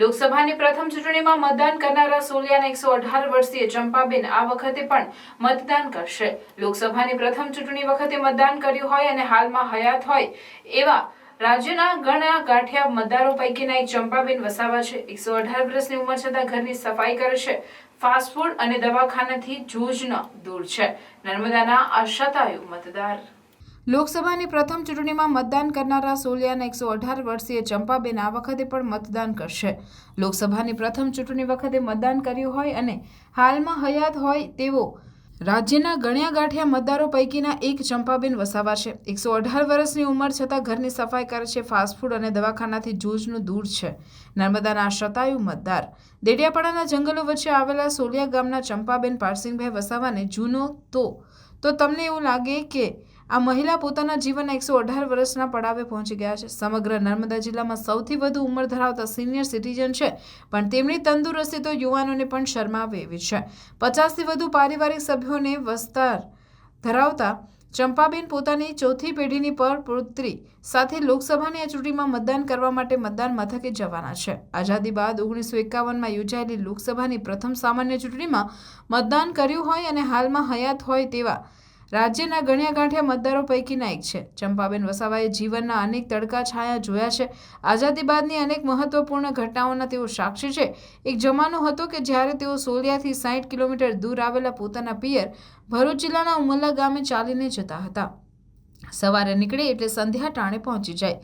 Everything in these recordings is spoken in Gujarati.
લોકસભાની પ્રથમ ચૂંટણીમાં મતદાન કરનારા સોલિયાના 118 વર્ષીય ચંપાબેન આ વખતે પણ મતદાન કરશે। લોકસભાની પ્રથમ ચૂંટણી વખતે મતદાન કર્યું હોય અને હાલમાં હયાત હોય એવા રાજ્યના ગણ્યા ગાંઠિયા મતદારો પૈકીના એક ચંપાબેન વસાવા છે। 118 વર્ષની ઉંમર છતાં ઘરની સફાઈ કરે છે। ફાસ્ટ ફૂડ અને દવાખાનાથી જૂજ દૂર છે। નર્મદાના આ શતાયુ મતદાર। લોકસભાની પ્રથમ ચૂંટણીમાં મતદાન કરનારા સોલિયાના 118 વર્ષીય ચંપાબેન આ વખતે પણ મતદાન કરશે। લોકસભાની પ્રથમ ચૂંટણી વખતે મતદાન કર્યું હોય અને હાલમાં હયાત હોય તેવો રાજ્યના ગણ્યા ગાંઠિયા મતદારો પૈકીના એક ચંપાબેન વસાવા છે। 118 વર્ષની ઉંમર છતાં ઘરની સફાઈ કરે છે। ફાસ્ટ ફૂડ અને દવાખાનાથી જૂજનું દૂર છે। નર્મદાના શતાયુ મતદાર। દેડિયાપાડાના જંગલો વચ્ચે આવેલા સોલિયા ગામના ચંપાબેન પારસિંગભાઈ વસાવાને જૂનો તો તમને એવું લાગે કે આ મહિલા પોતાના જીવનના 118 વર્ષના પડાવે પહોંચી ગયા છે। સમગ્ર નર્મદા જિલ્લામાં સૌથી વધુ ઉંમર ધરાવતા સિનિયર સિટીઝન છે, પણ તેમની તંદુરસ્તી તો યુવાનોને પણ શરમાવે એવી છે। 50થી વધુ પારિવારિક સભ્યોને વિસ્તાર ધરાવતા ચંપાબેન પોતાની ચોથી પેઢીની પુત્રી સાથે લોકસભાની આ ચૂંટણીમાં મતદાન કરવા માટે મતદાન મથકે જવાના છે। આઝાદી બાદ 1951માં યોજાયેલી લોકસભાની પ્રથમ સામાન્ય ચૂંટણીમાં મતદાન કર્યું હોય અને હાલમાં હયાત હોય તેવા રાજ્યના ગણ્યા ગાંઠિયા મતદારો પૈકીના એક છે। ચંપાબેન વસાવાએ જીવનના અનેક તડકા છાયા જોયા છે। આઝાદી બાદની અનેક મહત્વપૂર્ણ ઘટનાઓના તેઓ સાક્ષી છે। એક જમાનો હતો કે જ્યારે તેઓ સોલિયાથી 60 કિલોમીટર દૂર આવેલા પોતાના પિયર ભરૂચ જિલ્લાના ઉમલ્લા ગામે ચાલીને જતા હતા। સવારે નીકળે એટલે સંધ્યા ટાણે પહોંચી જાય।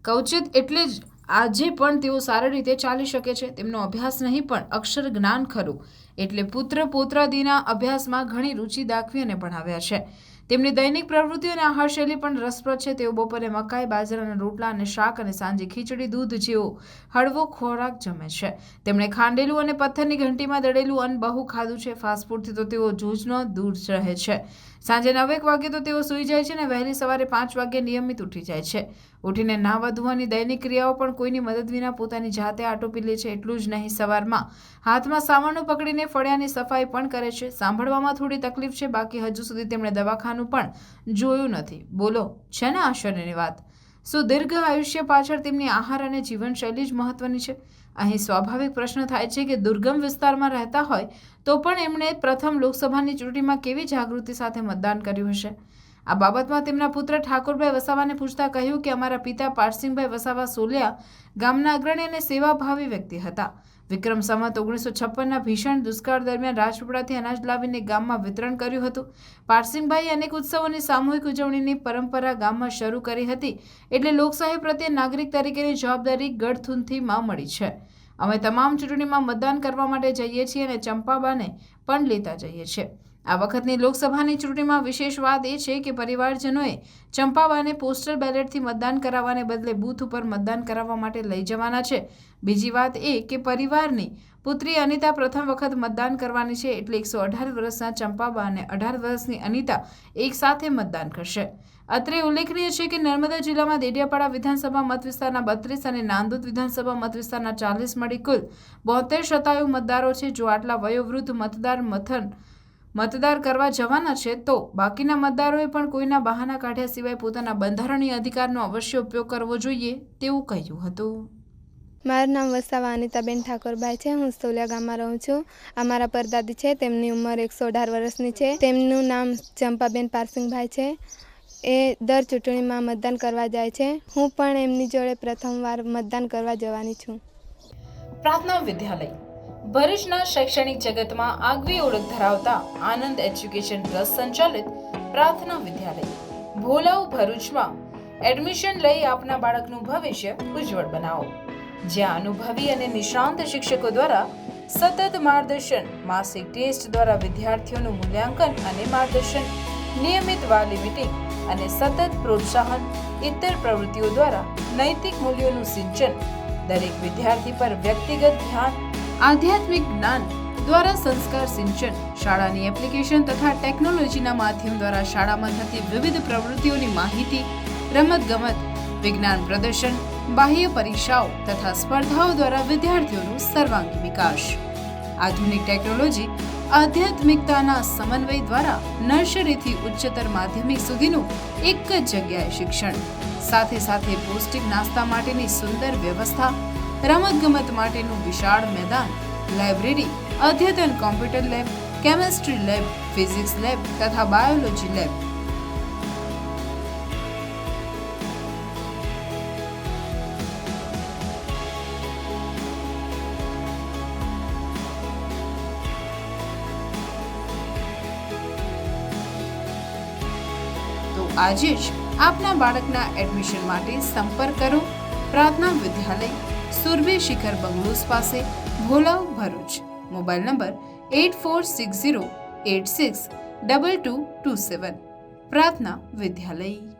કવચિત એટલે જ આજે પણ તેઓ સારી રીતે ચાલી શકે છે। તેમનો અભ્યાસ નહીં પણ અક્ષર જ્ઞાન ખરું, એટલે પુત્ર પૌત્રાદિના અભ્યાસમાં ઘણી રુચિ દાખવી અને ભણાવ્યા છે। તેમની દૈનિક પ્રવૃત્તિ અને આહારશૈલી પણ રસપ્રદ છે। તેઓ બપોરે મકાઈ, બાજરાના રોટલા અને શાક અને સાંજે ખીચડી દૂધ જેવો હળવો ખોરાક જમે છે। તેમણે ખાંડેલું અને પથ્થરની ઘંટીમાં દળેલું અન્ન બહુ ખાધું છે। ફાસ્ટ ફૂડથી તો તેઓ જૂજનો દૂર રહે છે। સાંજે 9 વાગે તો તેઓ સૂઈ જાય છે અને વહેલી સવારે 5 વાગે નિયમિત ઉઠી જાય છે। ઉઠીને નાહવા ધોવાની દૈનિક ક્રિયાઓ પણ કોઈની મદદ વિના પોતાની જાતે આટોપી લે છે। એટલું જ નહીં, સવારમાં હાથમાં સાવરણું પકડીને ફળિયાની સફાઈ પણ કરે છે। સાંભળવામાં થોડી તકલીફ છે, બાકી હજુ સુધી તેમણે દવાખાનું પણ જોયું નથી। બોલો, છે ને આશ્ચર્યની વાત? સુદીર્ઘ આયુષ્ય પાછળ તેમની આહાર અને જીવનશૈલી જ મહત્વની છે। અહીં સ્વાભાવિક પ્રશ્ન થાય છે કે દુર્ગમ વિસ્તારમાં રહેતા હોય તો પણ એમણે પ્રથમ લોકસભાની ચૂંટણીમાં કેવી જાગૃતિ સાથે મતદાન કર્યું હશે? આ બાબતમાં તેમના પુત્ર ઠાકોરભાઈ વસાવાને પૂછતા કહ્યું કે અમારા પિતા પારસિંગભાઈ વસાવા સોલિયા ગામના અગ્રણી અને સેવાભાવી વ્યક્તિ હતા। વિક્રમ સંવત 1956ના ભીષણ દુષ્કાળ દરમિયાન રાજપીપળાથી અનાજ લાવીને ગામમાં વિતરણ કર્યું હતું। પારસિંગભાઈએ અનેક ઉત્સવોની સામૂહિક ઉજવણીની પરંપરા ગામમાં શરૂ કરી હતી, એટલે લોકશાહી પ્રત્યે નાગરિક તરીકેની જવાબદારી ગઢથૂનથીમાં મળી છે। અમે તમામ ચૂંટણીમાં મતદાન કરવા માટે જઈએ છીએ અને ચંપાબાને પણ લેતા જઈએ છીએ। આ વખતની લોકસભાની ચૂંટણીમાં વિશેષ વાત એ છે કે પરિવારજનોએ ચંપાબાને પોસ્ટલ બેલેટથી મતદાન કરાવવાને બદલે બૂથ ઉપર મતદાન કરાવવા માટે લઈ જવાના છે। બીજી વાત એ કે પરિવારની પુત્રી અનિતા પ્રથમ વખત મતદાન કરવાની છે, એટલે 118 વર્ષના ચંપાબા અને 18 વર્ષની અનિતા એક સાથે મતદાન કરશે। અત્રે ઉલ્લેખનીય છે કે નર્મદા જિલ્લામાં દેડિયાપાડા વિધાનસભા મત વિસ્તારના 32 અને નાંદોદ વિધાનસભા મત વિસ્તારના 40 મળી કુલ 72 શતાયુ મતદારો છે। જો આટલા વયોવૃદ્ધ મતદાર કરવા જવાના છે તો બાકીના મતદારોએ પણ કોઈના બહાના કાઢ્યા સિવાય પોતાના બંધારણીય અધિકારનો અવશ્ય ઉપયોગ કરવો જોઈએ તેવું કહ્યું હતું। મારું નામ વસાવા અનિતાબેન ઠાકોરભાઈ છે। હું સોલિયા ગામમાં રહું છું। અમારા પરદાદી છે, તેમની ઉંમર 118 વર્ષની છે। તેમનું નામ ચંપાબેન પારસિંગભાઈ છે। એ દર ચૂંટણીમાં મતદાન કરવા જાય છે। હું પણ એમની જોડે પ્રથમવાર મતદાન કરવા જવાની છું। પ્રાર્થના વિદ્યાલય ભરૂચના શૈક્ષણિક જગતમાં આગવી ઓળખ ધરાવતા આનંદ એજ્યુકેશન ટ્રસ્ટ સંચાલિત પ્રાર્થના વિદ્યાલય ભોલાવ ભરૂચમાં એડમિશન લઈ આપના બાળકનું ભવિષ્ય ઉજ્જવળ બનાવો। જ્યાં અનુભવી અને નિષ્ણાંત શિક્ષકો દ્વારા સતત માર્ગદર્શન, માસિક ટેસ્ટ દ્વારા વિદ્યાર્થીઓનું મૂલ્યાંકન અને માર્ગદર્શન, નિયમિત વાલી મીટિંગ અને સતત પ્રોત્સાહન, ઇતર પ્રવૃત્તિઓ દ્વારા નૈતિક મૂલ્યોનું સિંચન, દરેક વિદ્યાર્થી પર વ્યક્તિગત ધ્યાન, આધ્યાત્મિક જ્ઞાન દ્વારા સંસ્કાર સિંચન, શાળાની એપ્લિકેશન તથા ટેકનોલોજીના માધ્યમ દ્વારા શાળામાં થતી વિવિધ પ્રવૃત્તિઓની માહિતી, રમતગમત, વિજ્ઞાન પ્રદર્શન, બાહ્ય પરીક્ષાઓ તથા સ્પર્ધાઓ દ્વારા વિદ્યાર્થીઓનું સર્વાંગી વિકાસ, આધુનિક ટેકનોલોજી, આધ્યાત્મિકતાના સમન્વય દ્વારા નર્સરીથી ઉચ્ચતર માધ્યમિક સુધીનું એક જ જગ્યાએ શિક્ષણ, સાથે સાથે પૌષ્ટિક નાસ્તા માટેની સુંદર વ્યવસ્થા, રમતગમત માટેનું વિશાળ મેદાન, લાઇબ્રેરી, અદ્યતન computer lab, chemistry lab, physics lab તથા બાયોલોજી લેબ. તો આજે જ આપના બાળકના એડમિશન માટે સંપર્ક કરો પ્રાર્થના વિદ્યાલય, સુરભી શિખર બંગલોઝ પાસે, ભોલાવ, ભરૂચ. Mobile number 8460862227. પ્રાર્થના વિદ્યાલય.